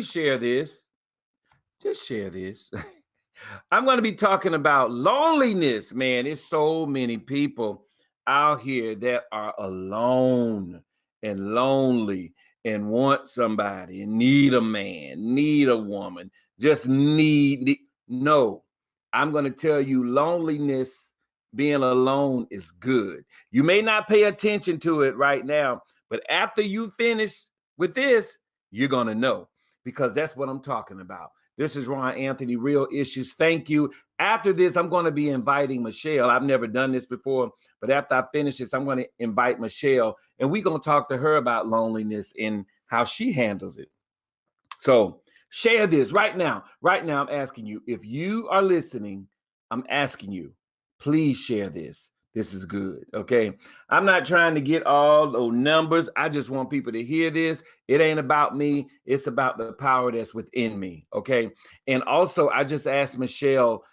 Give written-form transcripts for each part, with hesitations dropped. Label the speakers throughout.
Speaker 1: share this. Just share this. I'm going to be talking about loneliness, man. There's so many people out here that are alone and lonely and want somebody and need a man, need a woman, just no. I'm going to tell you loneliness, being alone is good. You may not pay attention to it right now, but after you finish with this, you're going to know because that's what I'm talking about. This is Rahn Anthony, Real Issues. Thank you. After this, I'm going to be inviting Michelle. I've never done this before, but after I finish this, I'm going to invite Michelle, and we're going to talk to her about loneliness and how she handles it. So share this right now. Right now, I'm asking you, if you are listening, I'm asking you, please share this. This is good. Okay. I'm not trying to get all those numbers. I just want people to hear this. It ain't about me. It's about the power that's within me. Okay. And also, I just asked Michelle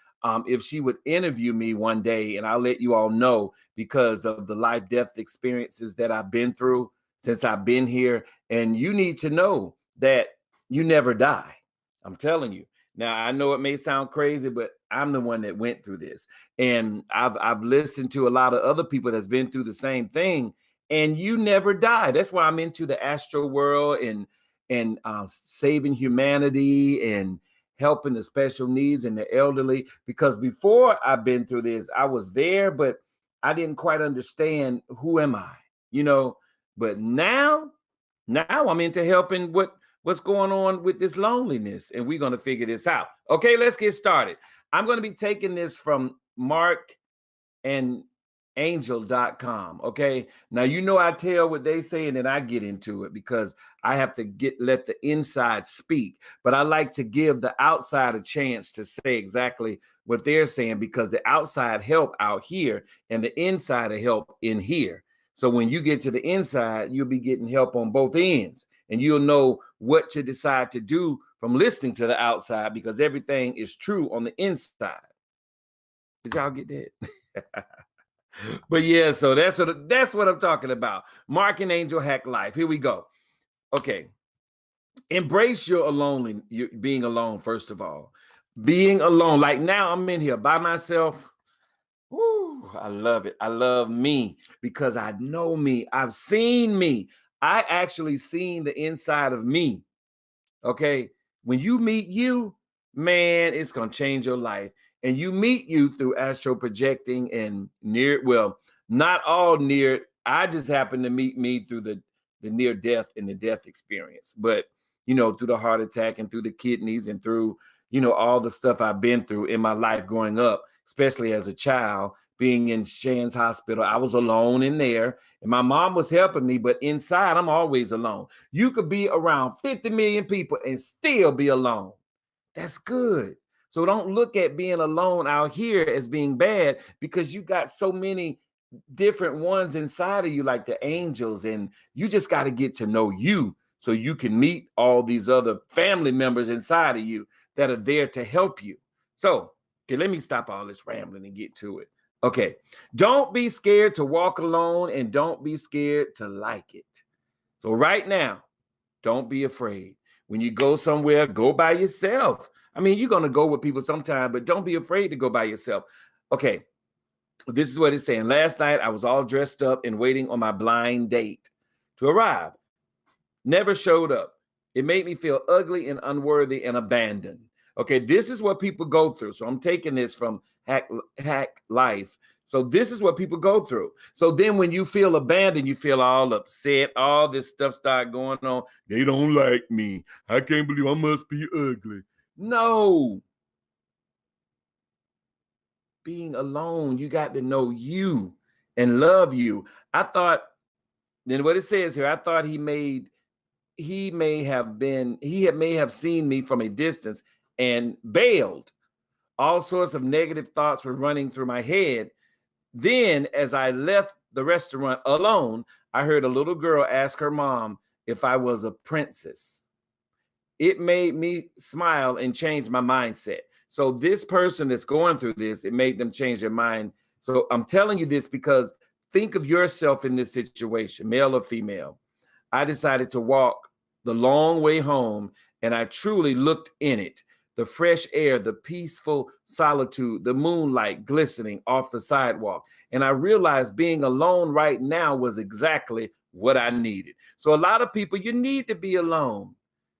Speaker 1: if she would interview me one day, and I'll let you all know because of the life death experiences that I've been through since I've been here. And you need to know that you never die. I'm telling you. Now, I know it may sound crazy, but I'm the one that went through this. And I've listened to a lot of other people that's been through the same thing, and you never die. That's why I'm into the astro world and saving humanity and helping the special needs and the elderly. Because before I've been through this, I was there, but I didn't quite understand who am I, you know. But now I'm into helping what's going on with this loneliness, and we're going to figure this out. Okay, let's get started. I'm going to be taking this from markandangel.com. Okay, now you know I tell what they say and then I get into it because I have to let the inside speak, but I like to give the outside a chance to say exactly what they're saying because the outside help out here and the inside of help in here. So when you get to the inside, you'll be getting help on both ends, and you'll know what to decide to do from listening to the outside because everything is true on the inside. Did y'all get that? But yeah, so that's what I'm talking about. Mark and Angel Hack Life. Here we go. Okay. Embrace your being alone, first of all. Being alone. Like now I'm in here by myself. Woo, I love it. I love me because I know me. I've seen me. I actually seen the inside of me. Okay. When you meet you, man, it's going to change your life. And you meet you through astral projecting and not all near. I just happened to meet me through the near death and the death experience. But, through the heart attack and through the kidneys and through, all the stuff I've been through in my life growing up, especially as a child, being in Shands Hospital. I was alone in there and my mom was helping me, but inside I'm always alone. You could be around 50 million people and still be alone. That's good. So don't look at being alone out here as being bad because you got so many different ones inside of you, like the angels, and you just got to get to know you so you can meet all these other family members inside of you that are there to help you. So, okay, let me stop all this rambling and get to it. Okay, don't be scared to walk alone and don't be scared to like it. So right now, don't be afraid. When you go somewhere, go by yourself. I mean, you're going to go with people sometime, but don't be afraid to go by yourself. Okay, this is what it's saying. Last night, I was all dressed up and waiting on my blind date to arrive. Never showed up. It made me feel ugly and unworthy and abandoned. Okay, this is what people go through. So I'm taking this from Hack Life. So this is what people go through. So then when you feel abandoned, you feel all upset, all this stuff start going on. They don't like me. I can't believe I must be ugly. No. Being alone, you got to know you and love you. I thought, then what it says here, I thought he may have seen me from a distance and bailed. All sorts of negative thoughts were running through my head. Then, as I left the restaurant alone, I heard a little girl ask her mom if I was a princess. It made me smile and change my mindset. So this person that's going through this, it made them change their mind. So I'm telling you this because think of yourself in this situation, male or female. I decided to walk the long way home and I truly looked in it. The fresh air, the peaceful solitude, the moonlight glistening off the sidewalk. And I realized being alone right now was exactly what I needed. So a lot of people, you need to be alone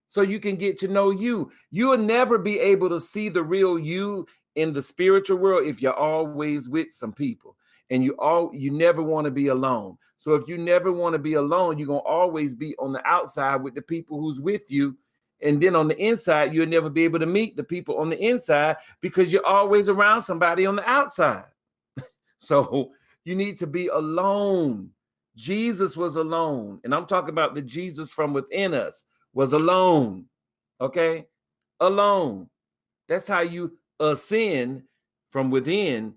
Speaker 1: so you can get to know you. You will never be able to see the real you in the spiritual world if you're always with some people. And you never want to be alone. So if you never want to be alone, you're going to always be on the outside with the people who's with you. And then on the inside, you'll never be able to meet the people on the inside because you're always around somebody on the outside. So you need to be alone. Jesus was alone. And I'm talking about the Jesus from within us was alone. Okay? Alone. That's how you ascend from within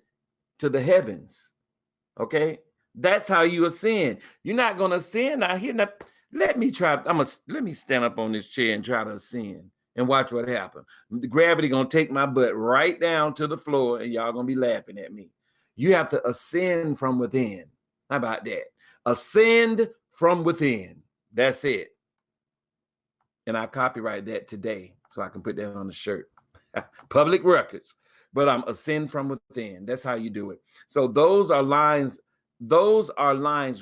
Speaker 1: to the heavens. Okay? That's how you ascend. You're not going to ascend out here. Now, let me stand up on this chair and try to ascend and watch what happens. The gravity going to take my butt right down to the floor and y'all going to be laughing at me. You have to ascend from within. How about that? Ascend from within. That's it. And I copyright that today so I can put that on the shirt. Public records. But I'm ascend from within. That's how you do it. So those are lines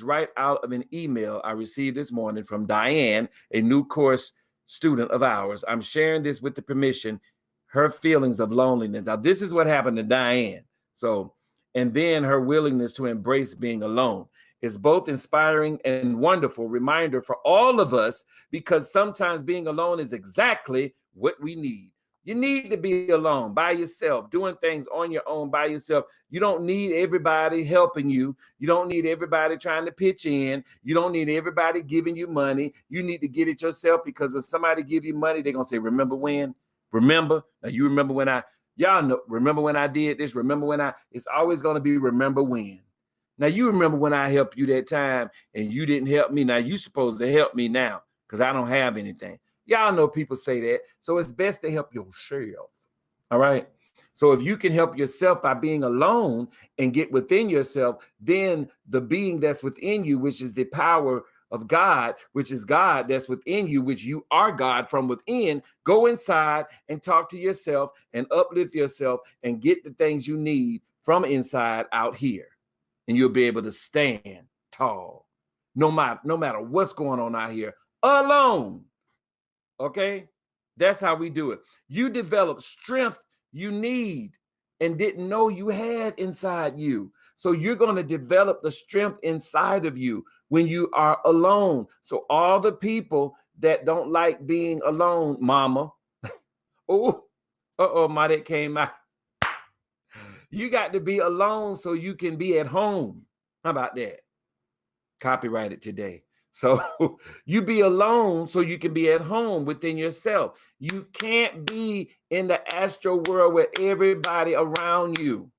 Speaker 1: right out of an email I received this morning from Diane, a new course student of ours. I'm sharing this with the permission, her feelings of loneliness. Now, this is what happened to Diane. So, and then her willingness to embrace being alone is both inspiring and wonderful reminder for all of us, because sometimes being alone is exactly what we need. You need to be alone by yourself, doing things on your own by yourself. You don't need everybody helping you. You don't need everybody trying to pitch in. You don't need everybody giving you money. You need to get it yourself, because when somebody give you money, they're going to say, remember when? Remember? Now you remember when y'all know, remember when I did this? Remember when it's always going to be remember when. Now you remember when I helped you that time and you didn't help me. Now you supposed to help me now because I don't have anything. Y'all know people say that. So it's best to help yourself. All right. So if you can help yourself by being alone and get within yourself, then the being that's within you, which is the power of God, which is God that's within you, which you are God from within, go inside and talk to yourself and uplift yourself and get the things you need from inside out here. And you'll be able to stand tall, no matter what's going on out here, alone. Okay? That's how we do it. You develop strength you need and didn't know you had inside you. So you're going to develop the strength inside of you when you are alone. So all the people that don't like being alone, mama, my that came out. You got to be alone so you can be at home. How about that? Copyrighted today. So you be alone so you can be at home within yourself. You can't be in the astral world with everybody around you.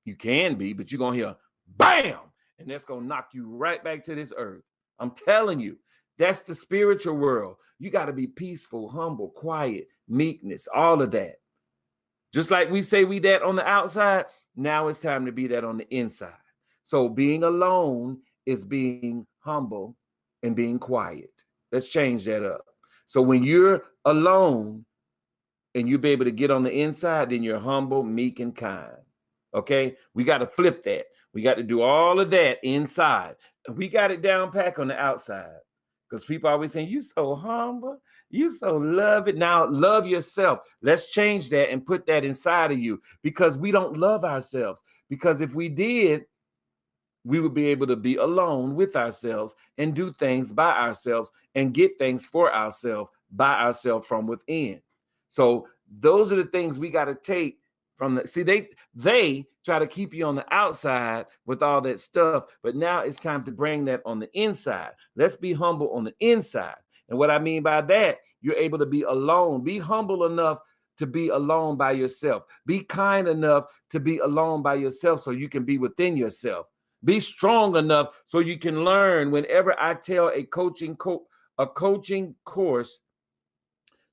Speaker 1: You can be, but you're going to hear bam, and that's going to knock you right back to this earth. I'm telling you, that's the spiritual world. You got to be peaceful, humble, quiet, meekness, all of that. Just like we say we that on the outside, now it's time to be that on the inside. So being alone is being humble and being quiet. Let's change that up. So when you're alone and you be able to get on the inside, then you're humble, meek, and kind. Okay? We got to flip that. We got to do all of that inside. We got it down pack on the outside. Because people always saying, you so humble, you so love it. Now love yourself. Let's change that and put that inside of you, because we don't love ourselves. Because if we did, we would be able to be alone with ourselves and do things by ourselves and get things for ourselves by ourselves from within. So those are the things we got to take from they try to keep you on the outside with all that stuff, but now it's time to bring that on the inside. Let's be humble on the inside. And what I mean by that, you're able to be alone. Be humble enough to be alone by yourself. Be kind enough to be alone by yourself so you can be within yourself. Be strong enough so you can learn. Whenever I tell a coaching course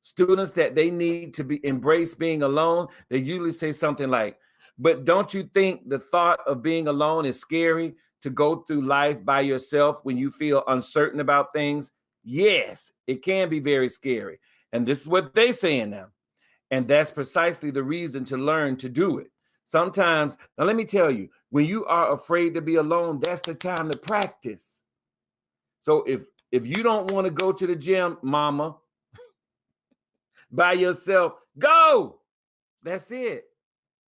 Speaker 1: students that they need to embrace being alone, they usually say something like, but don't you think the thought of being alone is scary, to go through life by yourself when you feel uncertain about things? Yes, it can be very scary. And this is what they're saying now. And that's precisely the reason to learn to do it. Sometimes, now let me tell you, when you are afraid to be alone, that's the time to practice. So if you don't want to go to the gym, mama, by yourself, go. That's it.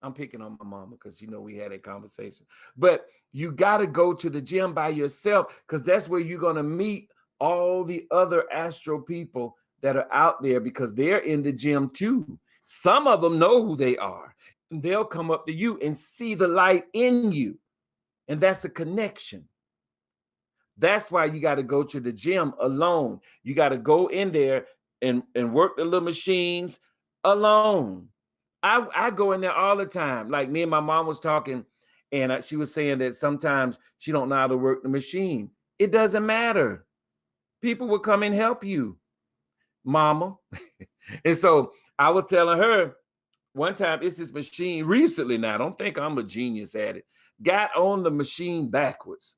Speaker 1: I'm picking on my mama because we had a conversation. But you got to go to the gym by yourself because that's where you're going to meet all the other astro people that are out there because they're in the gym too. Some of them know who they are. And they'll come up to you and see the light in you. And that's a connection. That's why you got to go to the gym alone. You got to go in there and work the little machines alone. I go in there all the time. Like me and my mom was talking, and she was saying that sometimes she don't know how to work the machine. It doesn't matter. People will come and help you, mama. And so I was telling her one time, it's this machine recently now. Don't think I'm a genius at it. Got on the machine backwards.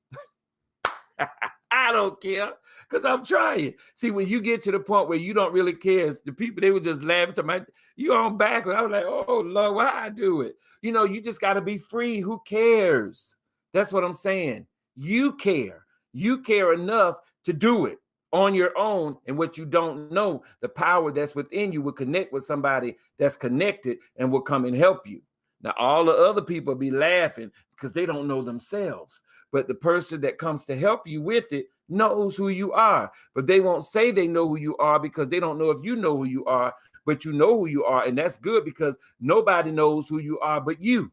Speaker 1: I don't care because I'm trying. See, when you get to the point where you don't really care, the people, they would just laugh to my, you on backwards. I was like, oh, Lord, why I do it? You just got to be free. Who cares? That's what I'm saying. You care. You care enough to do it on your own. And what you don't know, the power that's within you will connect with somebody that's connected and will come and help you. Now, all the other people be laughing because they don't know themselves. But the person that comes to help you with it knows who you are. But they won't say they know who you are because they don't know if you know who you are, but you know who you are. And that's good because nobody knows who you are but you.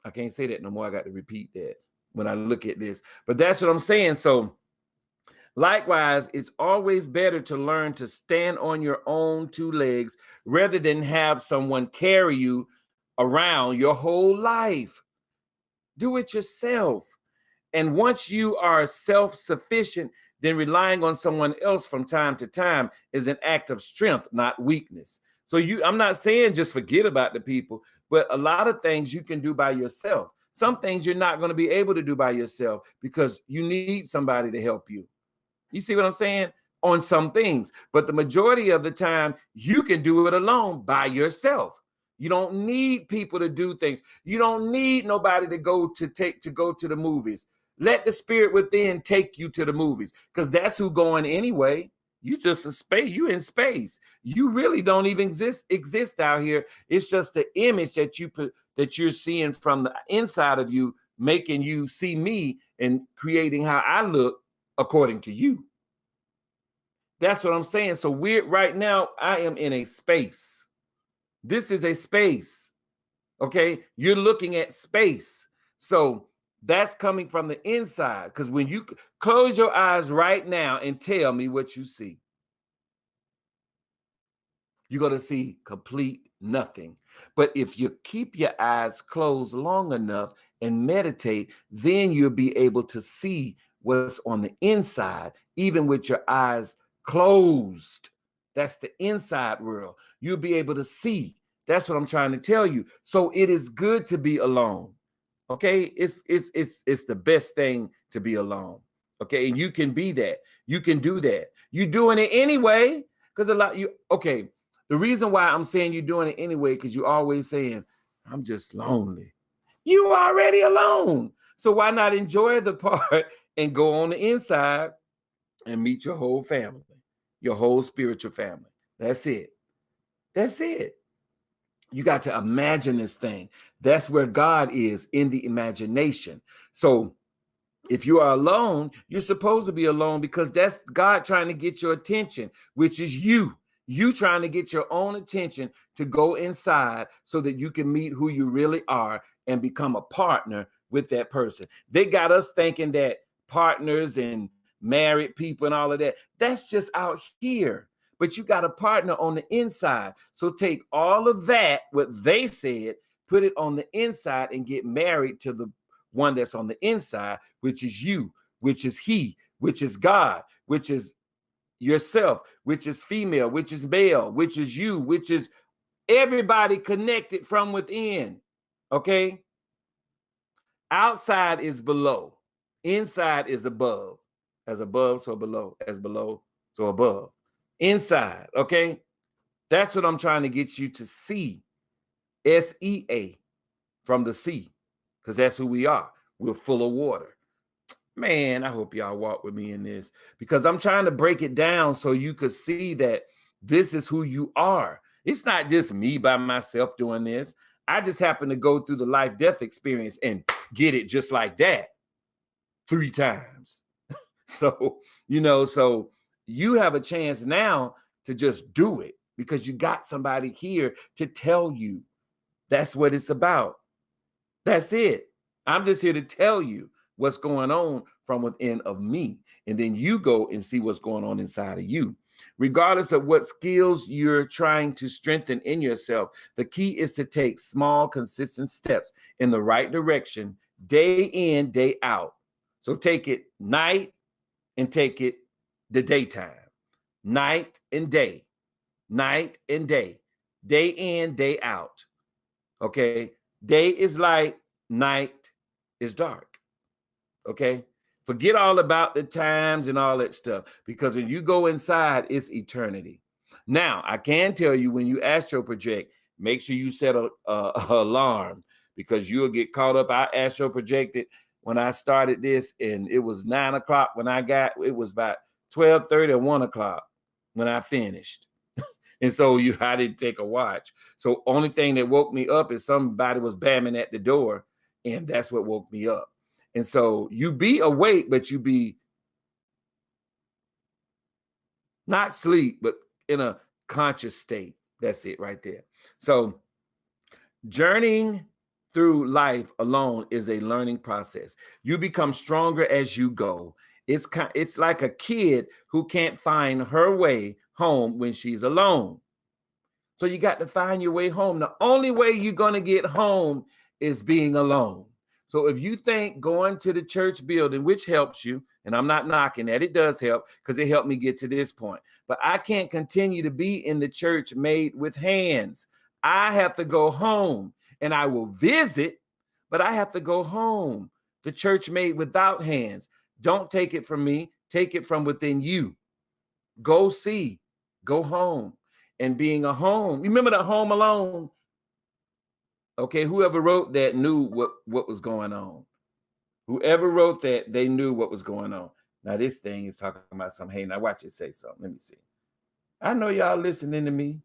Speaker 1: I can't say that no more. I got to repeat that when I look at this. But that's what I'm saying. So likewise, it's always better to learn to stand on your own two legs rather than have someone carry you around your whole life. Do it yourself. And once you are self-sufficient, then relying on someone else from time to time is an act of strength, not weakness. So I'm not saying just forget about the people, but a lot of things you can do by yourself. Some things you're not going to be able to do by yourself because you need somebody to help you. You see what I'm saying? On some things. But the majority of the time, you can do it alone by yourself. You don't need people to do things. You don't need nobody to go to the movies. Let the spirit within take you to the movies because that's who going anyway. You just in space. You in space. You really don't even exist out here. It's just the image that you're seeing from the inside of you, making you see me and creating how I look according to you. That's what I'm saying. So right now, I am in a space. This is a space. Okay. You're looking at space. So that's coming from the inside. Because when you close your eyes right now and tell me what you see, you're going to see complete nothing. But if you keep your eyes closed long enough and meditate, then you'll be able to see what's on the inside, even with your eyes closed. That's the inside world. You'll be able to see. That's what I'm trying to tell you. So it is good to be alone. Okay, it's the best thing to be alone. Okay, and you can be that. You can do that. You're doing it anyway because okay. The reason why I'm saying you're doing it anyway because you're always saying I'm just lonely. You already alone. So why not enjoy the part and go on the inside and meet your whole family, your whole spiritual family. That's it. That's it. You got to imagine this thing. That's where God is, in the imagination. So if you are alone, you're supposed to be alone because that's God trying to get your attention, which is you. You trying to get your own attention to go inside so that you can meet who you really are and become a partner with that person. They got us thinking that partners and married people and all of that, that's just out here. But you got a partner on the inside. So take all of that, what they said, put it on the inside and get married to the one that's on the inside, which is you, which is he, which is God, which is yourself, which is female, which is male, which is you, which is everybody connected from within. Okay? Outside is below, inside is above. As above, so below. As below, so above. Inside, okay? That's what I'm trying to get you to see. SEA, from the sea, because that's who we are. We're full of water. Man, I hope y'all walk with me in this, because I'm trying to break it down so you could see that this is who you are. It's not just me by myself doing this. I just happen to go through the life-death experience and get it just like that 3 times. So, so you have a chance now to just do it because you got somebody here to tell you. That's what it's about. That's it. I'm just here to tell you what's going on from within of me. And then you go and see what's going on inside of you. Regardless of what skills you're trying to strengthen in yourself, the key is to take small, consistent steps in the right direction, day in, day out. So take it night and take it the daytime. Night and day. Night and day. Day in, day out. Okay? Day is light, night is dark. Okay? Forget all about the times and all that stuff, because when you go inside, it's eternity. Now, I can tell you, when you astro project, make sure you set a alarm, because you'll get caught up. I astro projected when I started this, and it was 9 o'clock when it was about 12:30 or 1 o'clock when I finished. And so I didn't take a watch. So only thing that woke me up is somebody was bamming at the door, and that's what woke me up. And so you be awake, but you be not sleep, but in a conscious state. That's it right there. So journeying through life alone is a learning process. You become stronger as you go. It's like a kid who can't find her way home when she's alone. So you got to find your way home. The only way you're going to get home is being alone. So if you think going to the church building, which helps you, and I'm not knocking that, it does help because it helped me get to this point, but I can't continue to be in the church made with hands. I have to go home, and I will visit, but I have to go home. The church made without hands. Don't take it from me. Take it from within you. Go see. Go home. And being a home, remember the Home Alone? Okay, whoever wrote that knew what was going on. Whoever wrote that, they knew what was going on. Now this thing is talking about something. Hey, now watch it say something. Let me see. I know y'all listening to me.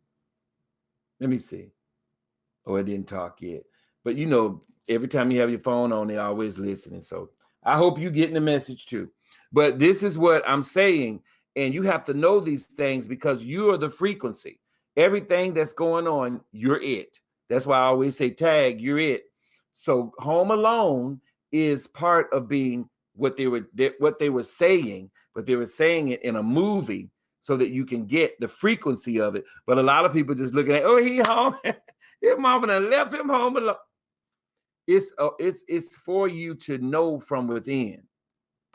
Speaker 1: Let me see. Oh, it didn't talk yet. But every time you have your phone on, they're always listening. So I hope you're getting the message too. But this is what I'm saying. And you have to know these things because you are the frequency. Everything that's going on, you're it. That's why I always say, tag, you're it. So Home Alone is part of being what they were saying, but they were saying it in a movie so that you can get the frequency of it. But a lot of people just looking at, oh, he home. His mama done left him home alone. It's for you to know from within.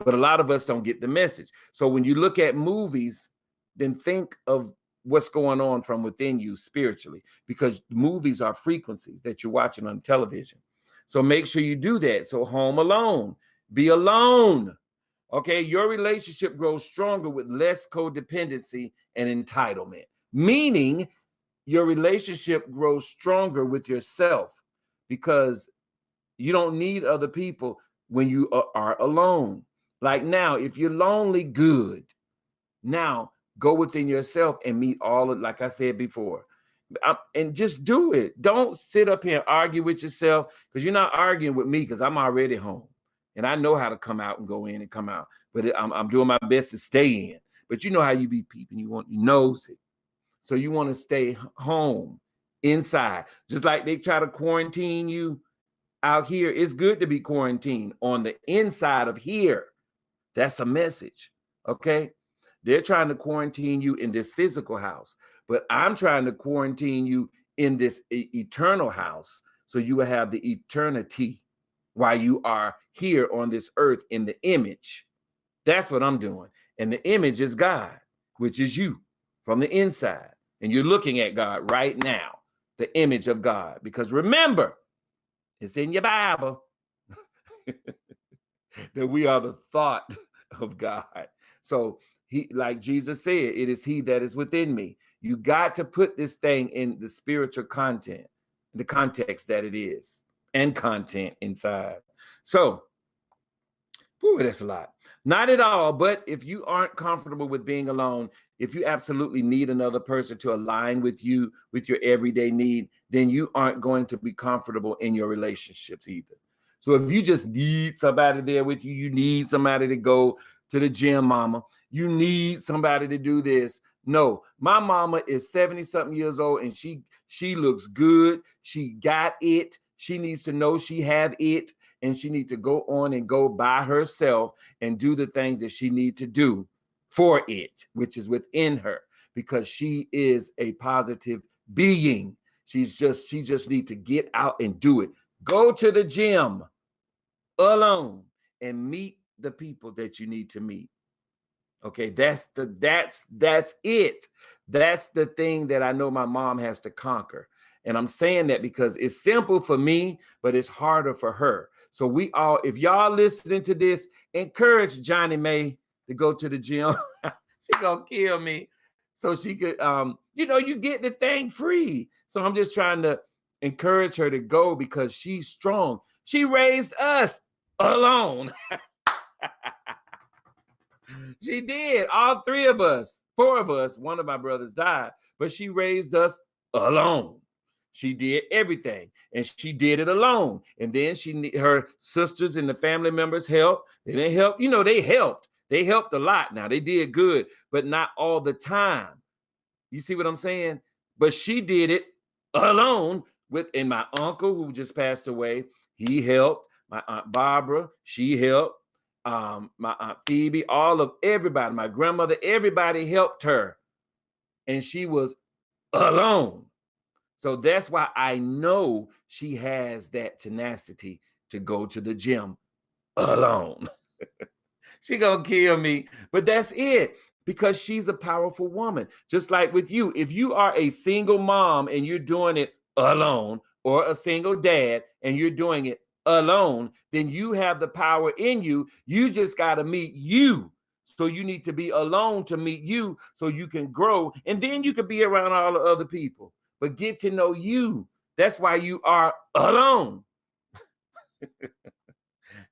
Speaker 1: But a lot of us don't get the message. So when you look at movies, then think of what's going on from within you spiritually, because movies are frequencies that you're watching on television. So make sure you do that. So Home Alone, be alone. Okay, your relationship grows stronger with less codependency and entitlement, meaning your relationship grows stronger with yourself because you don't need other people when you are alone. Like now, if you're lonely, good. Now, go within yourself and meet all of, like I said before, and just do it. Don't sit up here and argue with yourself, because you're not arguing with me, because I'm already home. And I know how to come out and go in and come out. But I'm doing my best to stay in. But you know how you be peeping. You knows it. So you want to stay home, inside. Just like they try to quarantine you out here. It's good to be quarantined on the inside of here. That's a message, okay? They're trying to quarantine you in this physical house, but I'm trying to quarantine you in this eternal house so you will have the eternity while you are here on this earth in the image. That's what I'm doing. And the image is God, which is you from the inside. And you're looking at God right now, the image of God. Because remember, it's in your Bible that we are the thought of God. So he, like Jesus said, it is he that is within me. You got to put this thing in the spiritual content, the context that it is, and content inside. So, whew, that's a lot. Not at all, but if you aren't comfortable with being alone, if you absolutely need another person to align with you, with your everyday need, then you aren't going to be comfortable in your relationships either. So if you just need somebody there with you, you need somebody to go to the gym, mama, you need somebody to do this. No, my mama is 70 something years old and she looks good. She got it. She needs to know she have it, and she needs to go on and go by herself and do the things that she need to do for it, which is within her, because she is a positive being. She just need to get out and do it. Go to the gym alone and meet the people that you need to meet. Okay, that's it. That's the thing that I know my mom has to conquer. And I'm saying that because it's simple for me, but it's harder for her. So we all, if y'all listening to this, encourage Johnny May to go to the gym. She gonna kill me. So she could, you get the thing free. So I'm just trying to encourage her to go because she's strong. She raised us alone. She did. All three of us, four of us, one of my brothers died, but she raised us alone. She did everything, and she did it alone. And then her sisters and the family members helped. They didn't help. They helped. They helped a lot. Now, they did good, but not all the time. You see what I'm saying? But she did it alone and my uncle, who just passed away, he helped. My Aunt Barbara, she helped. My Aunt Phoebe, everybody, my grandmother, everybody helped her. And she was alone. So that's why I know she has that tenacity to go to the gym alone. She gonna kill me, but that's it, because she's a powerful woman. Just like with you, if you are a single mom and you're doing it alone, or a single dad and you're doing it alone, then you have the power in you. You just got to meet you. So you need to be alone to meet you so you can grow, and then you can be around all the other people. But get to know you. That's why you are alone.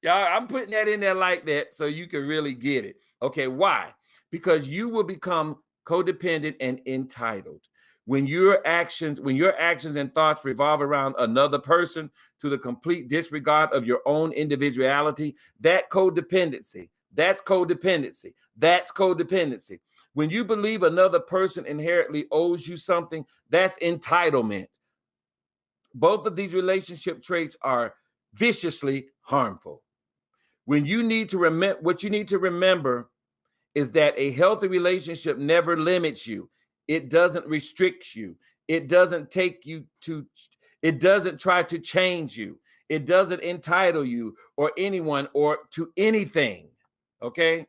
Speaker 1: Y'all, I'm putting that in there like that so you can really get it. Okay, why? Because you will become codependent and entitled. When your actions and thoughts revolve around another person to the complete disregard of your own individuality, that's codependency. That's codependency. When you believe another person inherently owes you something, that's entitlement. Both of these relationship traits are viciously harmful. What you need to remember is that a healthy relationship never limits you. It doesn't restrict you. It doesn't try to change you. It doesn't entitle you or anyone or to anything. Okay?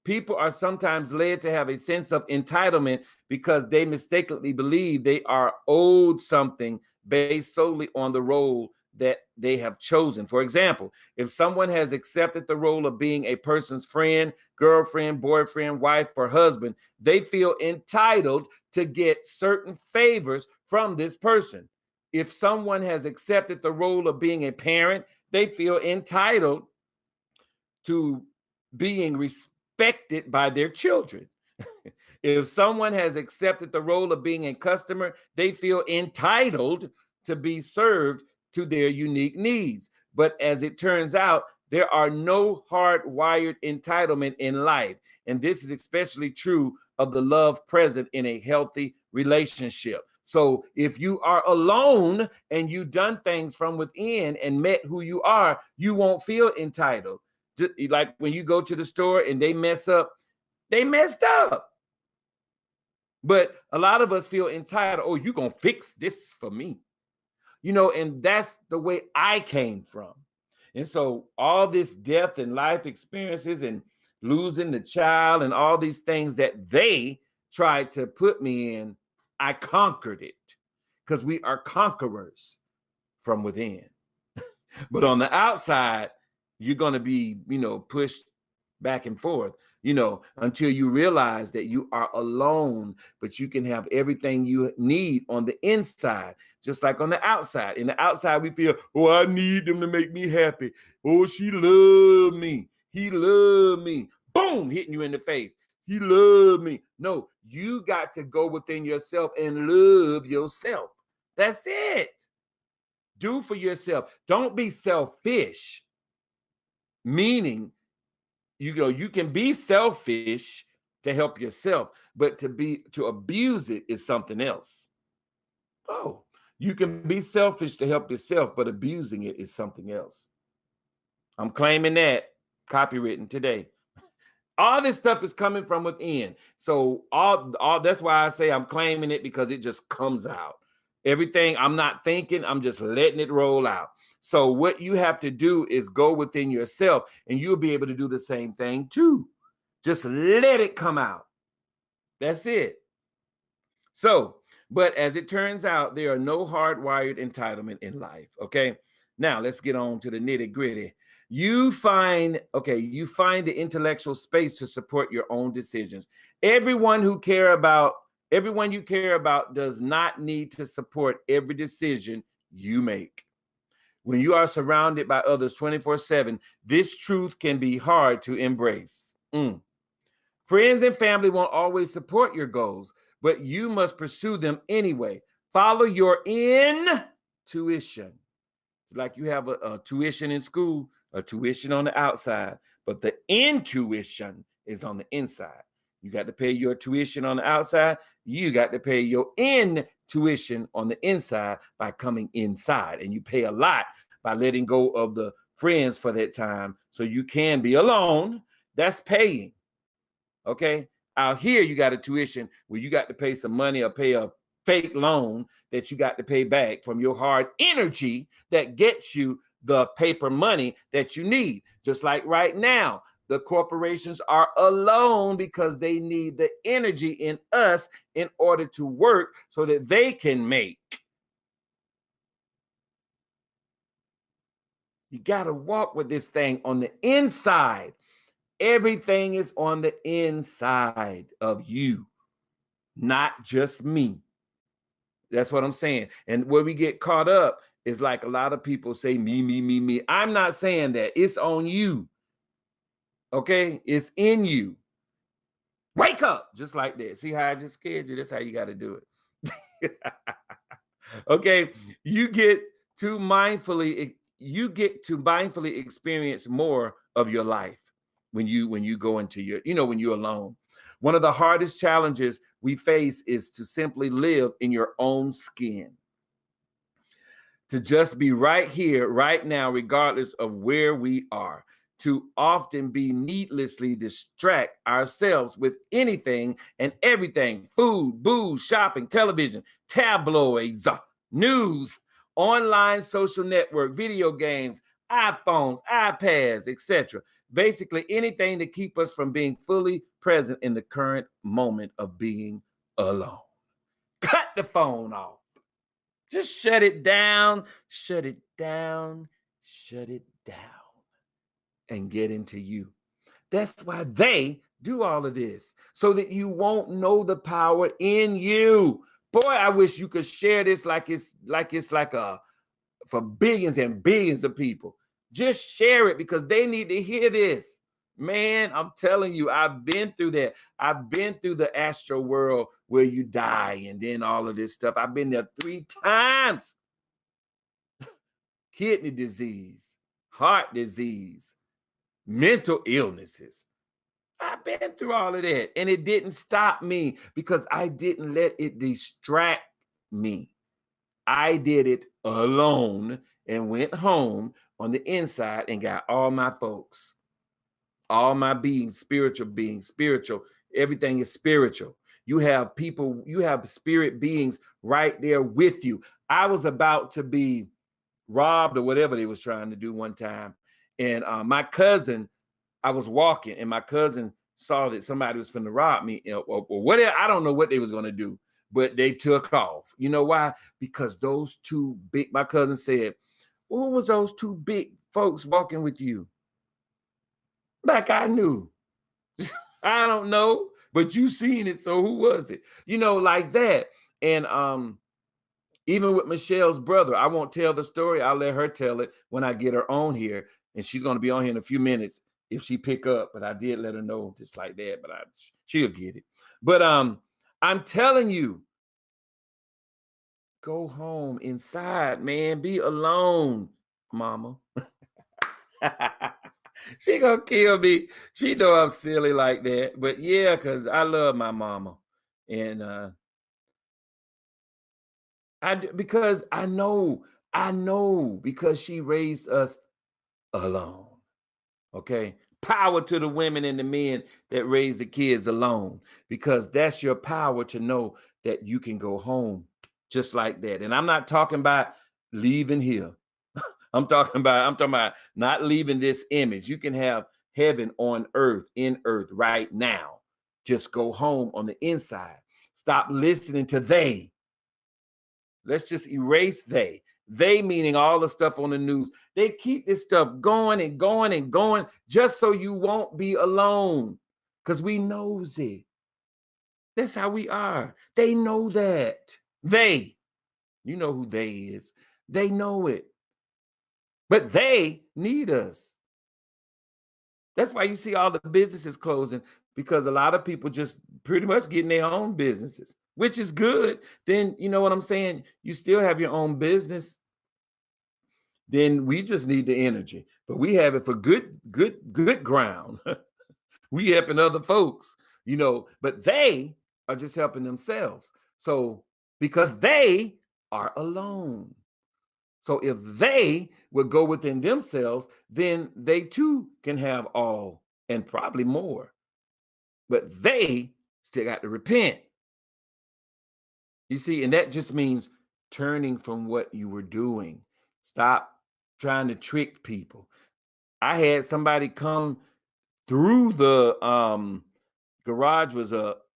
Speaker 1: People are sometimes led to have a sense of entitlement because they mistakenly believe they are owed something based solely on the role that they have chosen. For example, if someone has accepted the role of being a person's friend, girlfriend, boyfriend, wife, or husband, they feel entitled to get certain favors from this person. If someone has accepted the role of being a parent, they feel entitled to being respected by their children. If someone has accepted the role of being a customer, they feel entitled to be served to their unique needs. But as it turns out, there are no hardwired entitlement in life. And this is especially true of the love present in a healthy relationship. So if you are alone and you've done things from within and met who you are, you won't feel entitled. Like when you go to the store and they mess up, they messed up. But a lot of us feel entitled. Oh, you're going to fix this for me. And that's the way I came from. And so all this death and life experiences and losing the child and all these things that they tried to put me in, I conquered it because we are conquerors from within. But on the outside, you're going to be, pushed back and forth. until you realize that you are alone, but you can have everything you need on the inside, just like on the outside. In the outside, we feel, oh, I need them to make me happy. Oh, she loved me. He loved me. Boom, hitting you in the face. He loved me. No, you got to go within yourself and love yourself. That's it. Do for yourself. Don't be selfish. Meaning, you can be selfish to help yourself, but to abuse it is something else. Oh, you can be selfish to help yourself, but abusing it is something else. I'm claiming that copywritten today. All this stuff is coming from within. So all that's why I say I'm claiming it, because it just comes out. Everything I'm not thinking, I'm just letting it roll out. So what you have to do is go within yourself, and you'll be able to do the same thing too. Just let it come out. That's it. So, but as it turns out, there are no hardwired entitlement in life. Okay. Now let's get on to the nitty gritty. You find the intellectual space to support your own decisions. Everyone you care about does not need to support every decision you make. When you are surrounded by others 24/7, this truth can be hard to embrace. Friends and family won't always support your goals, but you must pursue them anyway. Follow your intuition. It's like you have a tuition in school, a tuition on the outside, but the intuition is on the inside. You got to pay your tuition on the outside. You got to pay your intuition on the inside by coming inside. And you pay a lot by letting go of the friends for that time so you can be alone. That's paying. Okay. Out here, you got a tuition where you got to pay some money or pay a fake loan that you got to pay back from your hard energy that gets you the paper money that you need. Just like right now, the corporations are alone because they need the energy in us in order to work so that they can make. You got to walk with this thing on the inside. Everything is on the inside of you, not just me. That's what I'm saying. And where we get caught up is like a lot of people say, me, me, me, me. I'm not saying that. It's on you. Okay? It's in you. Wake up, just like that. See how I just scared you? That's how you got to do it. Okay? You get to mindfully experience more of your life when you go into your, when you're alone. One of the hardest challenges we face is to simply live in your own skin. To just be right here, right now, regardless of where we are. To often be needlessly distract ourselves with anything and everything: food, booze, shopping, television, tabloids, news, online social network, video games, iPhones, iPads, etc. Basically anything to keep us from being fully present in the current moment of being alone. Cut the phone off. Just shut it down, shut it down, shut it down, and get into you. That's why they do all of this, so that you won't know the power in you. Boy, I wish you could share this like it's for billions and billions of people. Just share it because they need to hear this. Man, I'm telling you, I've been through that. I've been through the astral world where you die and then all of this stuff. I've been there 3 times. Kidney disease, heart disease, mental illnesses. I've been through all of that, and it didn't stop me because I didn't let it distract me. I did it alone and went home on the inside and got all my folks, all my beings, spiritual. Everything is spiritual. You have people, you have spirit beings right there with you. I was about to be robbed or whatever they was trying to do one time. And my cousin, I was walking and my cousin saw that somebody was finna rob me or whatever. I don't know what they was going to do, but they took off. You know why? Because those two big, my cousin said, who was those two big folks walking with you? Like I knew. I don't know, but you seen it, so who was it? Like that. And even with Michelle's brother, I won't tell the story. I'll let her tell it when I get her on here, and she's going to be on here in a few minutes if she pick up. But I did let her know just like that, but she'll get it. But I'm telling you, go home inside, man. Be alone, mama. She gonna kill me. She know I'm silly like that, but yeah, because I love my mama, and because I know because she raised us alone. Okay, power to the women and the men that raise the kids alone, because that's your power to know that you can go home just like that. And I'm not talking about leaving here. I'm talking about not leaving this image. You can have heaven on earth, in earth right now. Just go home on the inside. Stop listening to they. Let's just erase they. They meaning all the stuff on the news. They keep this stuff going and going and going just so you won't be alone. Because we knows it. That's how we are. They know that. They. You know who they is. They know it. But they need us. That's why you see all the businesses closing, because a lot of people just pretty much getting their own businesses, which is good. Then, you know what I'm saying? You still have your own business. Then we just need the energy, but we have it for good ground. We helping other folks, but they are just helping themselves. So because they are alone. So if they would go within themselves, then they too can have all and probably more. But they still got to repent. You see, and that just means turning from what you were doing. Stop trying to trick people. I had somebody come through the garage was up,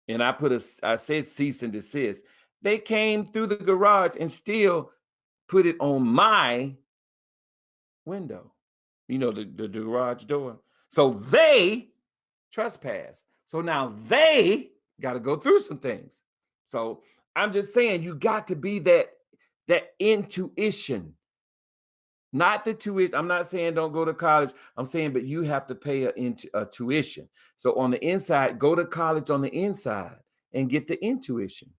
Speaker 1: and I said cease and desist. They came through the garage and still put it on my window, the garage door. So they trespass. So now they got to go through some things. So I'm just saying, you got to be that intuition, not the tuition. I'm not saying don't go to college. I'm saying, but you have to pay a tuition. So on the inside, go to college on the inside and get the intuition.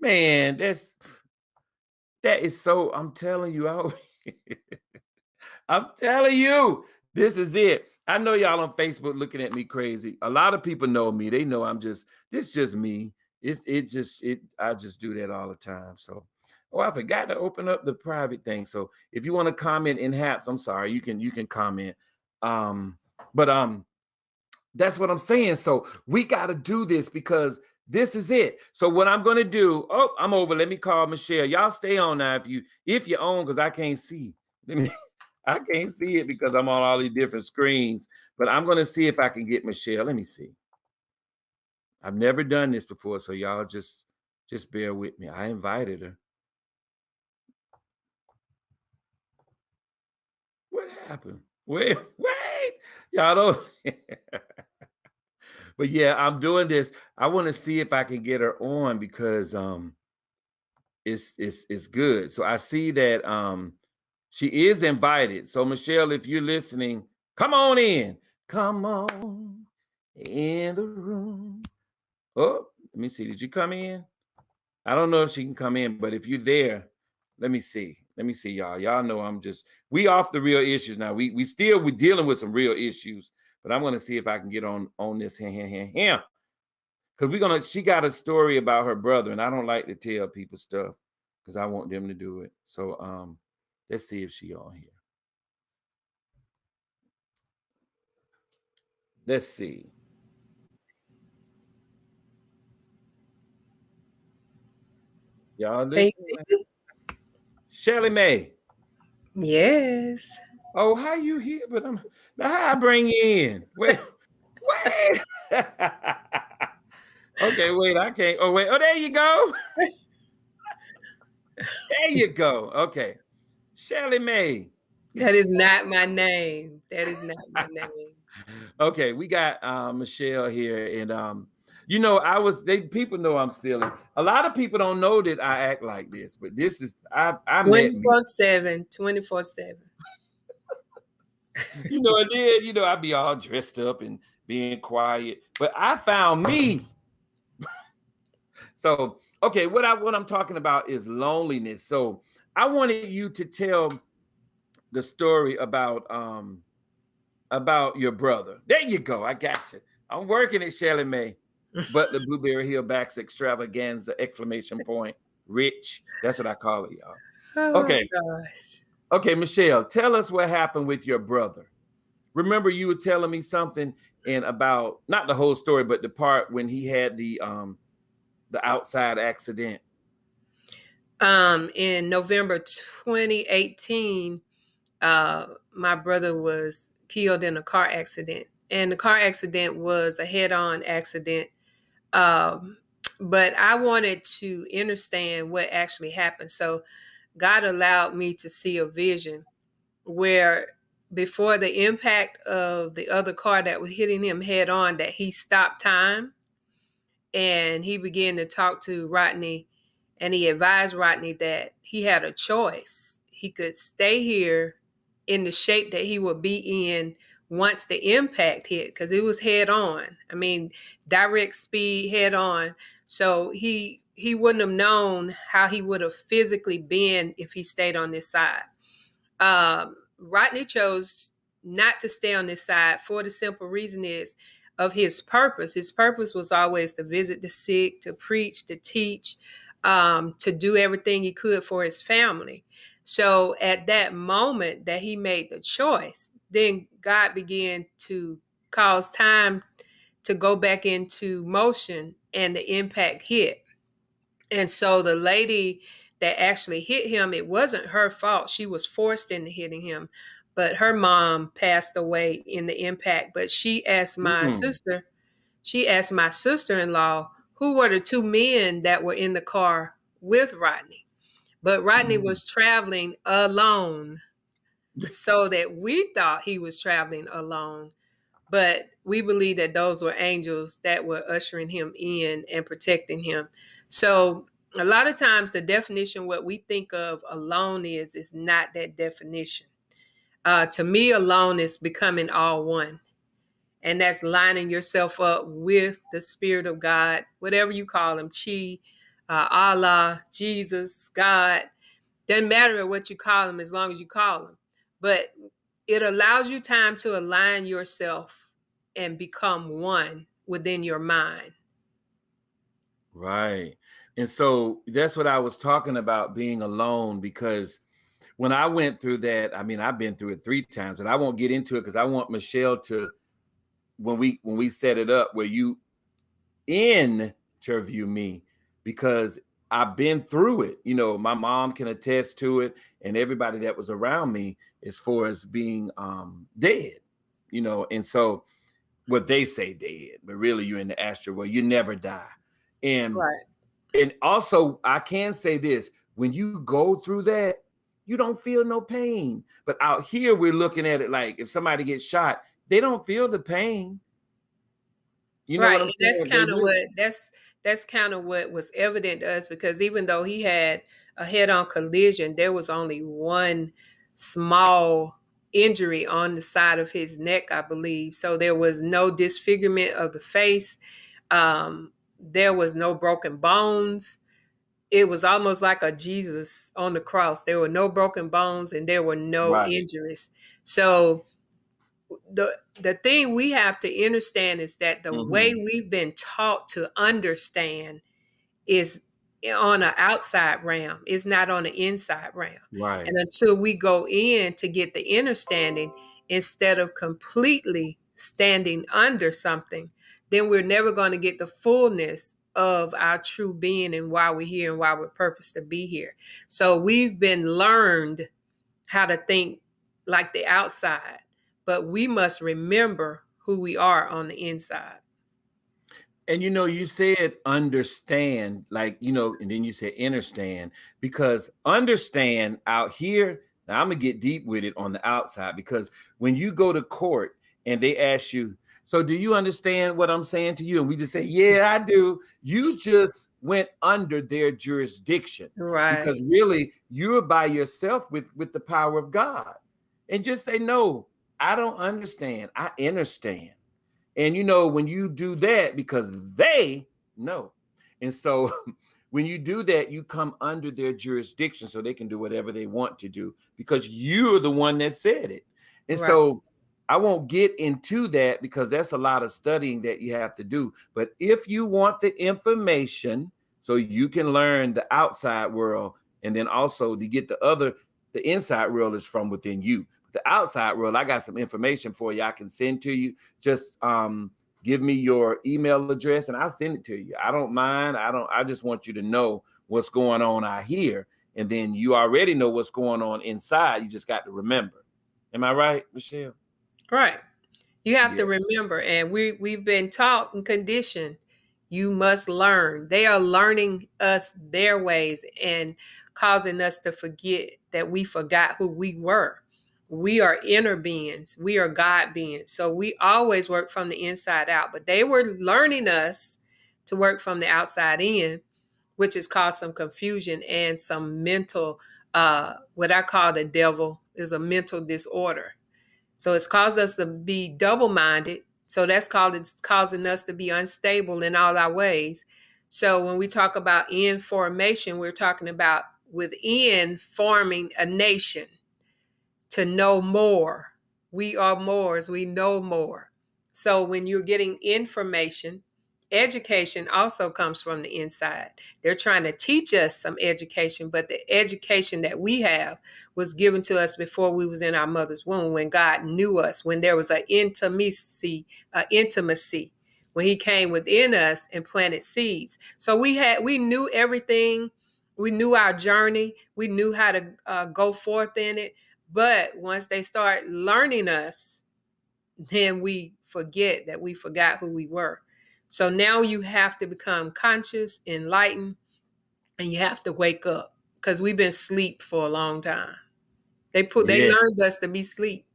Speaker 1: Man, that is so. I'm telling you, I'm telling you, this is it. I know y'all on Facebook looking at me crazy. A lot of people know me. They know this just me. I just do that all the time. So, I forgot to open up the private thing. So if you want to comment in Haps, I'm sorry, you can comment. But that's what I'm saying. So we got to do this because this is it. So what I'm going to do, I'm over. Let me call Michelle. Y'all stay on now if you're on, because I can't see. I can't see it because I'm on all these different screens, but I'm going to see if I can get Michelle. Let me see. I've never done this before, so y'all just bear with me. I invited her. What happened? Wait. Y'all don't. But yeah, I'm doing this. I want to see if I can get her on because it's good. So I see that she is invited. So Michelle, if you're listening, come on in. Come on in the room. Oh, let me see. Did you come in? I don't know if she can come in, but if you're there, let me see. Let me see, y'all. Y'all know we off the real issues now. We're dealing with some real issues, but I'm gonna see if I can get on this here. Because she got a story about her brother, and I don't like to tell people stuff because I want them to do it. So let's see if she on here. Let's see. Y'all listen. Shelly Mae.
Speaker 2: Yes.
Speaker 1: Oh, how you here? But now how I bring you in? Wait. Okay, wait, I can't. Oh, wait. Oh, there you go. There you go. Okay. Shelly Mae.
Speaker 2: That is not my name. That is not my name.
Speaker 1: Okay, we got Michelle here, and people know I'm silly. A lot of people don't know that I act like this, but this is I met me.
Speaker 2: 24/7, 24/7.
Speaker 1: And then I'd be all dressed up and being quiet. But I found me. So okay, what I'm talking about is loneliness. So I wanted you to tell the story about your brother. There you go. I got you. I'm working at Shelley May, but the Blueberry Hill Backs extravaganza exclamation point. Rich. That's what I call it, y'all.
Speaker 2: Oh my
Speaker 1: Okay.
Speaker 2: gosh.
Speaker 1: Okay, Michelle, tell us what happened with your brother. Remember you were telling me something and about not the whole story, but the part when he had the outside accident.
Speaker 2: In November 2018, my brother was killed in a car accident. And the car accident was a head-on accident. Um, but I wanted to understand what actually happened. So God allowed me to see a vision where before the impact of the other car that was hitting him head on, that he stopped time and he began to talk to Rodney, and he advised Rodney that he had a choice. He could stay here in the shape that he would be in once the impact hit, because it was head on. I mean, direct speed, head on. So he wouldn't have known how he would have physically been if he stayed on this side. Rodney chose not to stay on this side for the simple reason is of his purpose. His purpose was always to visit the sick, to preach, to teach, to do everything he could for his family. So at that moment that he made the choice, then God began to cause time to go back into motion and the impact hit. And so the lady that actually hit him, it wasn't her fault. She was forced into hitting him. But her mom passed away in the impact. But
Speaker 1: Mm.
Speaker 2: she asked my sister-in-law who were the two men that were in the car with Rodney. But Rodney
Speaker 1: Mm.
Speaker 2: was traveling alone. So that we thought he was traveling alone. But we believe that those were angels that were ushering him in and protecting him. So a lot of times the definition what we think of alone is not that definition. To me, alone is becoming all one. And that's lining yourself up with the Spirit of God, whatever you call him, Chi, Allah, Jesus, God. Doesn't matter what you call him as long as you call him. But it allows you time to align yourself and become one within your mind.
Speaker 1: Right. And so that's what I was talking about being alone because when I went through that, I mean, I've been through it 3 times, but I won't get into it because I want Michelle to when we set it up where you interview me because I've been through it. My mom can attest to it, and everybody that was around me as far as being dead. And so what they say dead, but really you're in the astral where you never die. And
Speaker 2: Right.
Speaker 1: and also I can say this: when you go through that, you don't feel no pain. But out here we're looking at it like if somebody gets shot, they don't feel the pain. You know
Speaker 2: Right.
Speaker 1: what I'm
Speaker 2: And that's
Speaker 1: saying? They
Speaker 2: kind of
Speaker 1: really
Speaker 2: that's kind of what was evident to us, because even though he had a head-on collision, there was only one small injury on the side of his neck, I believe. So there was no disfigurement of the face. There was no broken bones. It was almost like a Jesus on the cross. There were no broken bones and there were no
Speaker 1: right.
Speaker 2: injuries. So the thing we have to understand is that the way
Speaker 1: Hmm.
Speaker 2: we've been taught to understand is on an outside realm. It's not on the inside realm.
Speaker 1: Right.
Speaker 2: And until we go in to get the understanding, instead of completely standing under something, then we're never going to get the fullness of our true being and why we're here and why we're purposed to be here. So we've been learned how to think like the outside, but we must remember who we are on the inside.
Speaker 1: And you said understand, like, and then you said understand, because understand out here, now I'm gonna get deep with it on the outside, because when you go to court and they ask you, so do you understand what I'm saying to you? And we just say, yeah, I do. You just went under their jurisdiction, because
Speaker 2: Right.
Speaker 1: really you're by yourself with the power of God. And just say, no, I don't understand. I understand. And when you do that, because they know. And so when you do that, you come under their jurisdiction so they can do whatever they want to do, because you're the one that said it. And
Speaker 2: Right.
Speaker 1: so I won't get into that because that's a lot of studying that you have to do. But if you want the information so you can learn the outside world, and then also to get the inside world is from within you. The outside world, I got some information for you I can send to you. Just give me your email address and I'll send it to you. I don't mind. I just want you to know what's going on out here. And then you already know what's going on inside. You just got to remember. Am I right, Michelle?
Speaker 2: Right. You have to
Speaker 1: Yes.
Speaker 2: remember, and we've been taught and conditioned. You must learn. They are learning us their ways and causing us to forget that we forgot who we were. We are inner beings. We are God beings. So we always work from the inside out. But they were learning us to work from the outside in, which has caused some confusion and some mental, what I call the devil is a mental disorder. So it's caused us to be double minded. So that's called it's causing us to be unstable in all our ways. So when we talk about in formation, we're talking about within forming a nation to know more. We are more as we know more. So when you're getting information, education also comes from the inside. They're trying to teach us some education, but the education that we have was given to us before we was in our mother's womb, when God knew us, when there was an intimacy, when he came within us and planted seeds. So we knew everything. We knew our journey. We knew how to go forth in it. But once they start learning us, then we forget that we forgot who we were. So now you have to become conscious, enlightened, and you have to wake up because we've been asleep for a long time. They
Speaker 1: Yeah.
Speaker 2: learned us to be asleep.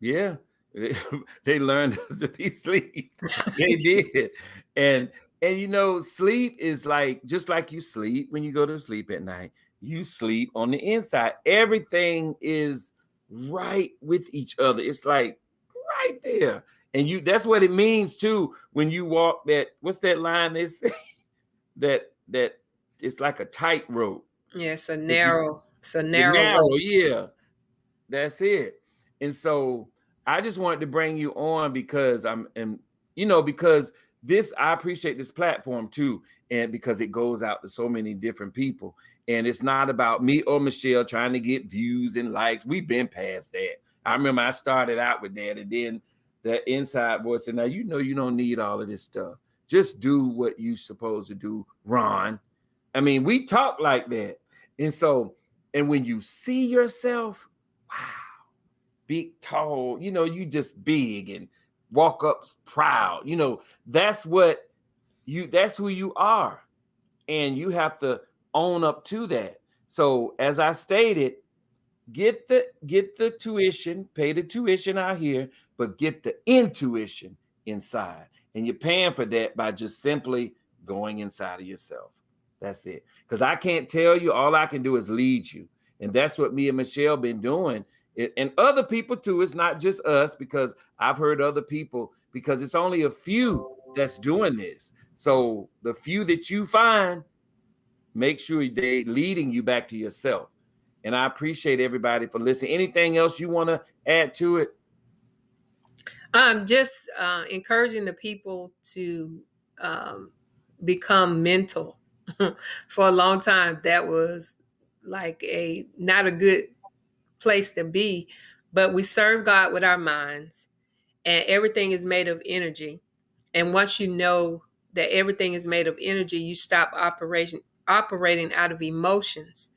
Speaker 1: Yeah. They learned us to be sleep. They did. And sleep is like, just like you sleep when you go to sleep at night, you sleep on the inside. Everything is right with each other. It's like right there. And that's what it means too when you walk that, what's that line they say? that it's like a tightrope.
Speaker 2: Yeah,
Speaker 1: If you
Speaker 2: it's a
Speaker 1: the
Speaker 2: narrow
Speaker 1: narrow,
Speaker 2: way.
Speaker 1: yeah. That's it. And so I just wanted to bring you on because because this, I appreciate this platform too. And because it goes out to so many different people. And it's not about me or Michelle trying to get views and likes. We've been past that. I remember I started out with that, and then that inside voice said, now you don't need all of this stuff. Just do what you supposed to do, Ron. I mean, we talk like that. And so, and when you see yourself, wow, big, tall, you just big and walk up proud. That's that's who you are. And you have to own up to that. So as I stated, get the tuition, pay the tuition out here, but get the intuition inside. And you're paying for that by just simply going inside of yourself. That's it. Because I can't tell you, all I can do is lead you. And that's what me and Michelle been doing. And other people too. It's not just us, because I've heard other people, because it's only a few that's doing this. So the few that you find, make sure they leading you back to yourself. And I appreciate everybody for listening. Anything else you want to add to it?
Speaker 2: Just encouraging the people to um, become mental. For a long time, that was like a not a good place to be. But we serve God with our minds, and everything is made of energy. And once you know that everything is made of energy, you stop operating out of emotions,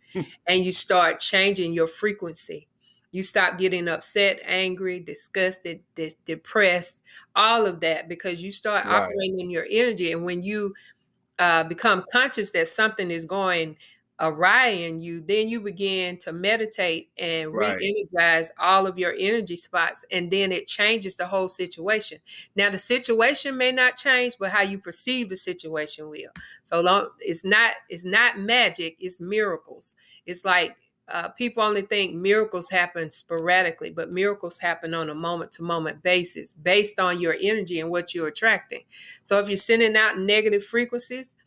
Speaker 2: and you start changing your frequency. You stop getting upset, angry, disgusted, depressed, all of that, because you start
Speaker 1: Right.
Speaker 2: operating in your energy. And when you become conscious that something is going awry in you, then you begin to meditate and
Speaker 1: Right.
Speaker 2: re-energize all of your energy spots, and then it changes the whole situation. Now the situation may not change, but how you perceive the situation will. So long, it's not magic, it's miracles. It's like people only think miracles happen sporadically, but miracles happen on a moment to moment basis based on your energy and what you're attracting. So if you're sending out negative frequencies,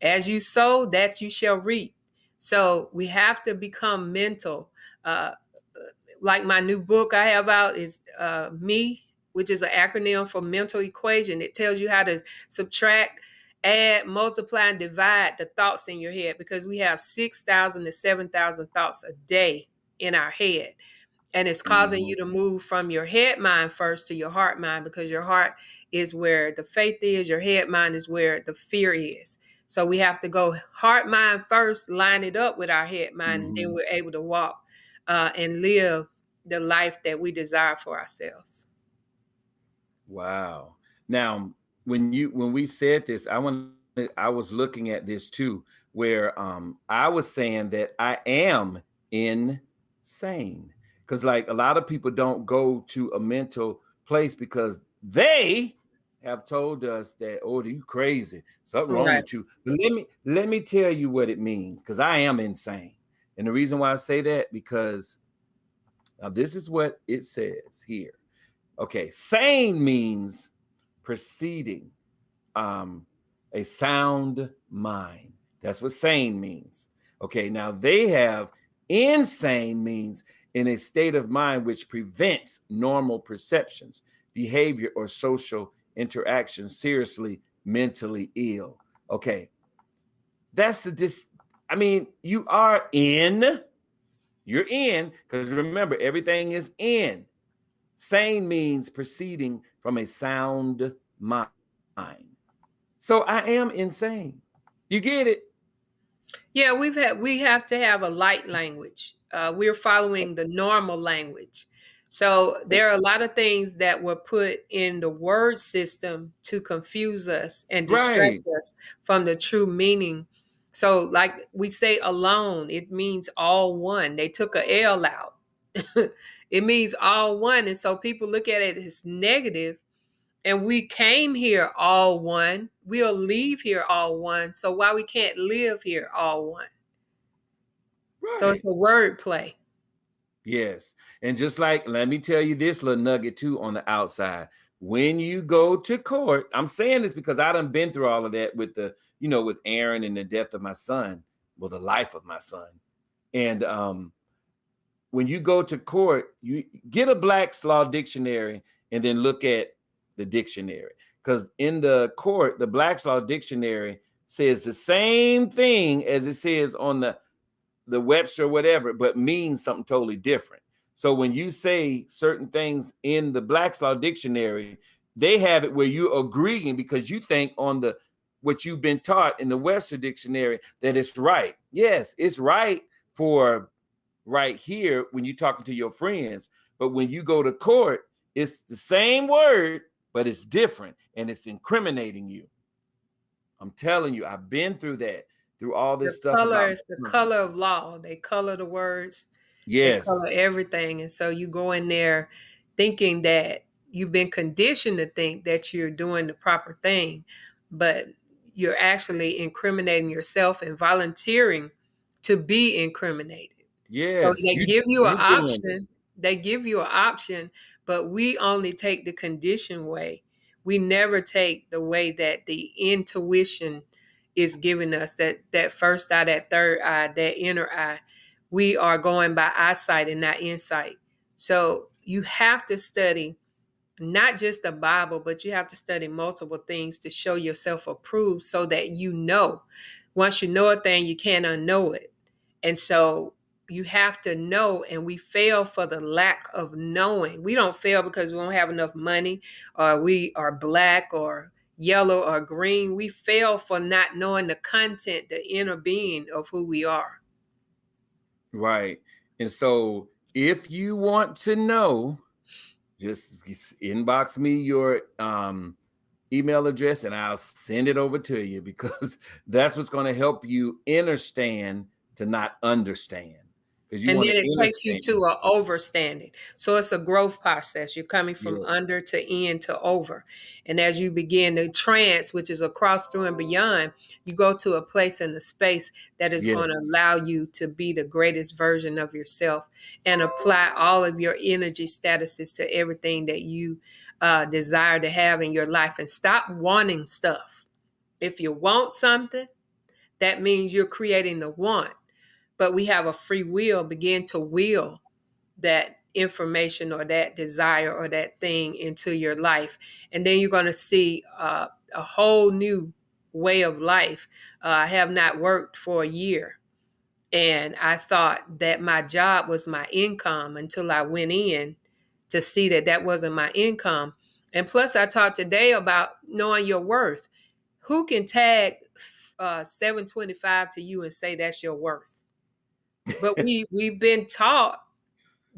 Speaker 2: as you sow, that you shall reap. So we have to become mental. Like my new book I have out is Me, which is an acronym for mental equation. It tells you how to subtract, add, multiply, and divide the thoughts in your head, because we have 6,000 to 7,000 thoughts a day in our head. And it's causing
Speaker 1: Mhm.
Speaker 2: you to move from your head mind first to your heart mind, because your heart is where the faith is, your head mind is where the fear is. So we have to go heart mind first, line it up with our head mind, and then
Speaker 1: Mhm.
Speaker 2: we're able to walk and live the life that we desire for ourselves.
Speaker 1: Wow. Now, when we said this, I was looking at this too, where I was saying that I am insane. Because like a lot of people don't go to a mental place because they have told us that, oh, you crazy, something wrong
Speaker 2: Right.
Speaker 1: with you. But let me tell you what it means, because I am insane. And the reason why I say that, because now this is what it says here. Okay, sane means proceeding, um, a sound mind. That's what sane means. Okay, now they have insane means in a state of mind which prevents normal perceptions, behavior, or social interaction, seriously mentally ill. Okay, that's the dis. I mean, you're in, because remember, everything is in. Sane means proceeding from a sound mind. So I am insane. You get it?
Speaker 2: Yeah, we have to have a light language. We're following the normal language. So there are a lot of things that were put in the word system to confuse us and distract
Speaker 1: Right.
Speaker 2: us from the true meaning. So like we say alone, it means all one. They took a L out. It means all one. And so people look at it as negative, and we came here all one. We'll leave here all one. So why we can't live here all one? So it's
Speaker 1: Right.
Speaker 2: a word play.
Speaker 1: Yes. And just like, let me tell you this little nugget too on the outside. When you go to court, I'm saying this because I done been through all of that with with Aaron and the death of my son, well, the life of my son. And when you go to court, you get a Black's Law dictionary and then look at the dictionary. Because in the court, the Black's Law dictionary says the same thing as it says on the Webster, whatever, but means something totally different. So when you say certain things in the Black's Law dictionary, they have it where you're agreeing because you think on the what you've been taught in the Webster dictionary that it's right. Yes, it's right for right here when you're talking to your friends. But when you go to court, it's the same word, but it's different and it's incriminating you. I'm telling you, I've been through that, through all
Speaker 2: The
Speaker 1: this stuff
Speaker 2: color
Speaker 1: about
Speaker 2: is the
Speaker 1: my son.
Speaker 2: color of law. They color the words, they
Speaker 1: Yes,
Speaker 2: color everything. And so you go in there thinking that you've been conditioned to think that you're doing the proper thing, but you're actually incriminating yourself and volunteering to be incriminated. So
Speaker 1: yes,
Speaker 2: they give you an
Speaker 1: you doing it.
Speaker 2: option. They give you an option, but we only take the conditioned way. We never take the way that the intuition is giving us, that first eye, that third eye, that inner eye. We are going by eyesight and not insight. So you have to study not just the Bible, but you have to study multiple things to show yourself approved, so that you know. Once you know a thing, you can't unknow it. And so you have to know, and we fail for the lack of knowing. We don't fail because we don't have enough money, or we are black or yellow or green. We fail for not knowing the content, the inner being of who we are.
Speaker 1: Right. And so if you want to know, just inbox me your email address and I'll send it over to you because that's what's going to help you understand to not understand, because you
Speaker 2: And
Speaker 1: want
Speaker 2: then
Speaker 1: to
Speaker 2: it takes you to
Speaker 1: understand.
Speaker 2: a overstanding. So it's a growth process. You're coming from
Speaker 1: Yes.
Speaker 2: under to in to over. And as you begin to trance, which is across through and beyond, you go to a place and a space that is going to
Speaker 1: Yes.
Speaker 2: allow you to be the greatest version of yourself and apply all of your energy statuses to everything that you desire to have in your life, and stop wanting stuff. If you want something, that means you're creating the want, but we have a free will. Begin to will that information or that desire or that thing into your life, and then you're going to see a whole new way of life. I have not worked for a year, and I thought that my job was my income until I went in to see that that wasn't my income. And plus, I talked today about knowing your worth. Who can tag 725 to you and say that's your worth? But we've been taught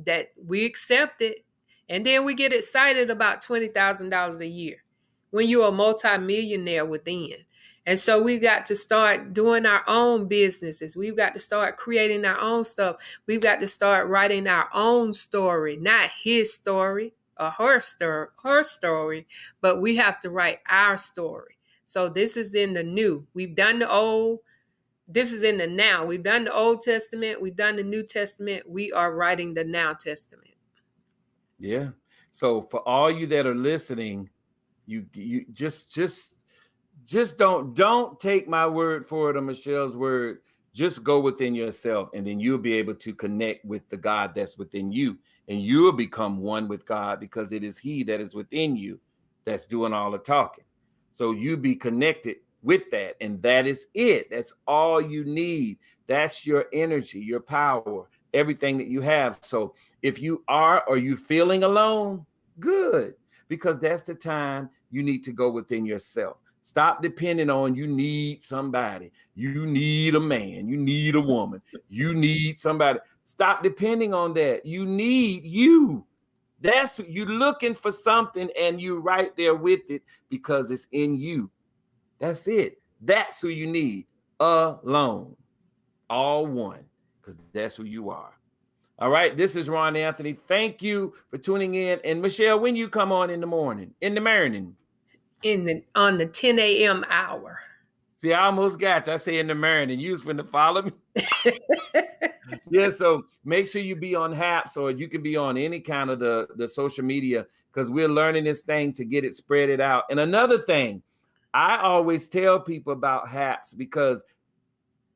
Speaker 2: that we accept it, and then we get excited about $20,000 a year when you're a multimillionaire within. And so we've got to start doing our own businesses. We've got to start creating our own stuff. We've got to start writing our own story, not his story or her story, but we have to write our story. So this is in the new. We've done the old, this is in the now. We've done the Old Testament. We've done the New Testament. We are writing the Now Testament.
Speaker 1: Yeah. So for all you that are listening, you just don't take my word for it or Michelle's word. Just go within yourself, and then you'll be able to connect with the God that's within you, and you'll become one with God, because it is He that is within you that's doing all the talking. So you be connected with that, and that is it. That's all you need. That's your energy, your power, everything that you have. So if you are, or you feeling alone, good, because that's the time you need to go within yourself. Stop depending on, you need somebody, you need a man, you need a woman, you need somebody. Stop depending on that. You need you. That's, you looking for something, and you right there with it, because it's in you. That's it. That's who you need. Alone. All one. Because that's who you are. All right. This is Rahn Anthony. Thank you for tuning in. And Michelle, when you come on in the morning, in the morning.
Speaker 2: On the 10 a.m. hour.
Speaker 1: See, I almost got you. I say in the morning. You was finna follow me. Yeah, so make sure you be on Haps, or you can be on any kind of the social media, because we're learning this thing to get it spread it out. And another thing, I always tell people about Haps, because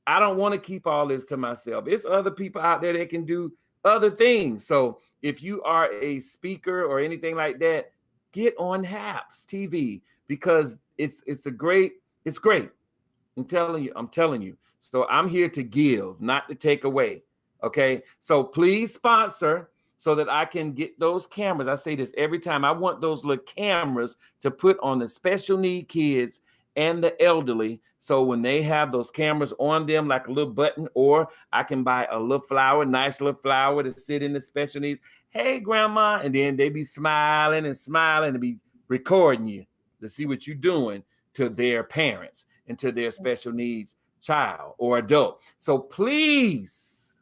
Speaker 1: I don't want to keep all this to myself. It's other people out there that can do other things. So if you are a speaker or anything like that, get on Haps TV, because it's great. I'm telling you. So I'm here to give, not to take away. Okay. So please sponsor, so that I can get those cameras. I say this every time. I want those little cameras to put on the special need kids and the elderly. So when they have those cameras on them, like a little button, or I can buy a little flower, nice little flower to sit in the special needs. Hey, grandma. And then they be smiling and smiling and be recording you to see what you're doing to their parents and to their special needs child or adult. So please,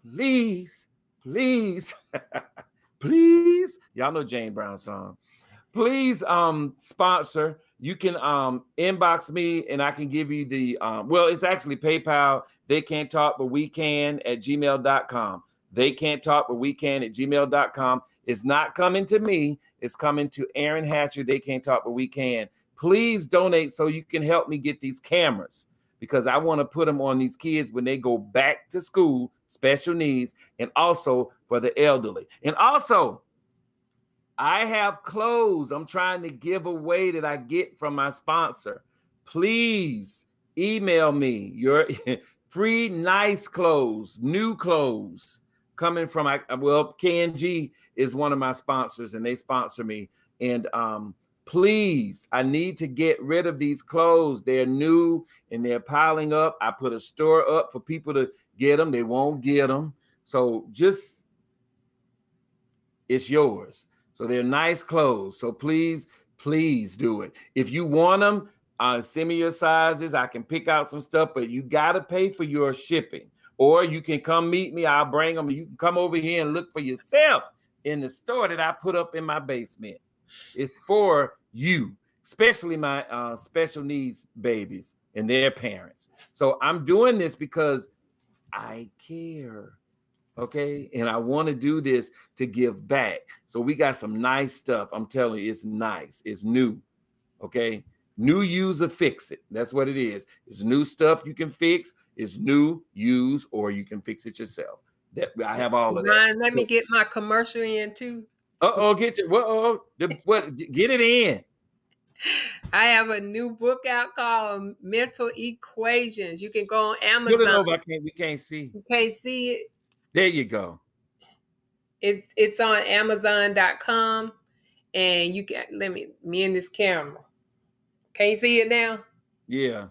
Speaker 1: please, please, please, y'all know Jane Brown's song. Please sponsor. You can inbox me, and I can give you the well, it's actually PayPal. They can't talk, but we can at gmail.com. They can't talk, but we can at gmail.com. It's not coming to me. It's coming to Aaron Hatcher. They can't talk, but we can. Please donate so you can help me get these cameras, because I want to put them on these kids when they go back to school, special needs, and also for the elderly. And also, I have clothes I'm trying to give away that I get from my sponsor. Please email me your free nice clothes, new clothes coming from, well, KNG is one of my sponsors, and they sponsor me. And please, I need to get rid of these clothes. They're new and they're piling up. I put a store up for people to get them. They won't get them. So just, it's yours. So they're nice clothes. So please, please do it. If you want them, send me your sizes. I can pick out some stuff, but you got to pay for your shipping, or you can come meet me. I'll bring them. You can come over here and look for yourself in the store that I put up in my basement. It's for you, especially my special needs babies and their parents. So I'm doing this because I care. Okay. And I want to do this to give back. So we got some nice stuff. I'm telling you, it's nice. It's new. Okay. New, use, or fix it. That's what it is. It's new stuff you can fix. It's new, use, or you can fix it yourself. That I have all of that.
Speaker 2: Ryan, let me get my commercial in too.
Speaker 1: Get your what? Get it in.
Speaker 2: I have a new book out called Mental Equations. You can go on
Speaker 1: Put it
Speaker 2: Amazon.
Speaker 1: over. We can't see.
Speaker 2: You can't see it.
Speaker 1: There you go.
Speaker 2: It's on Amazon.com. And you can me in this camera. Can you see it now?
Speaker 1: Yeah.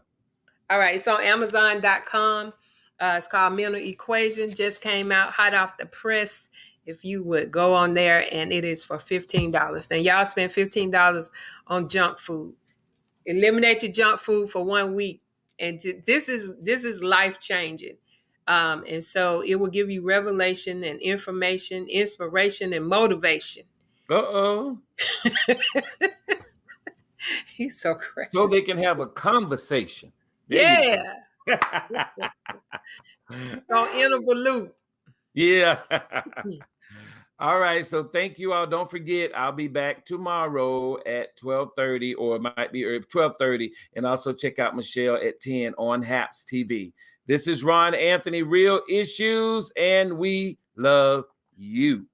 Speaker 2: All right, it's on Amazon.com. It's called Mental Equation. Just came out hot off the press. If you would go on there, and it is for $15. Now, y'all spend $15 on junk food. Eliminate your junk food for 1 week, and this is life changing. And so it will give you revelation and information, inspiration, and motivation.
Speaker 1: Uh-oh.
Speaker 2: You so crazy.
Speaker 1: So they can have a conversation. There you
Speaker 2: Yeah.
Speaker 1: go.
Speaker 2: On interval loop.
Speaker 1: Yeah. All right. So thank you all. Don't forget, I'll be back tomorrow at 12:30, or it might be 12:30. And also check out Michelle at 10 on HAPS TV. This is Rahn Anthony, Real Issues, and we love you.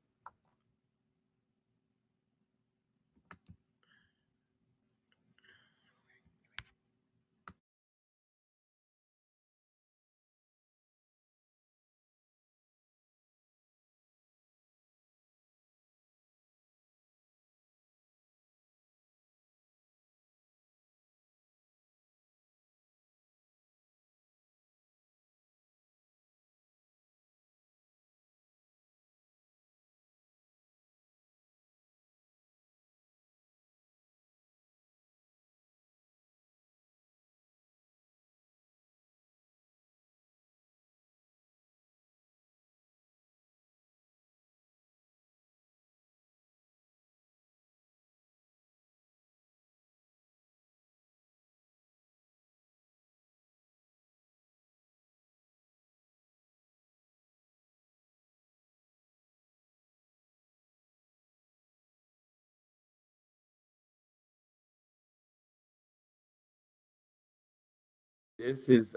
Speaker 1: This is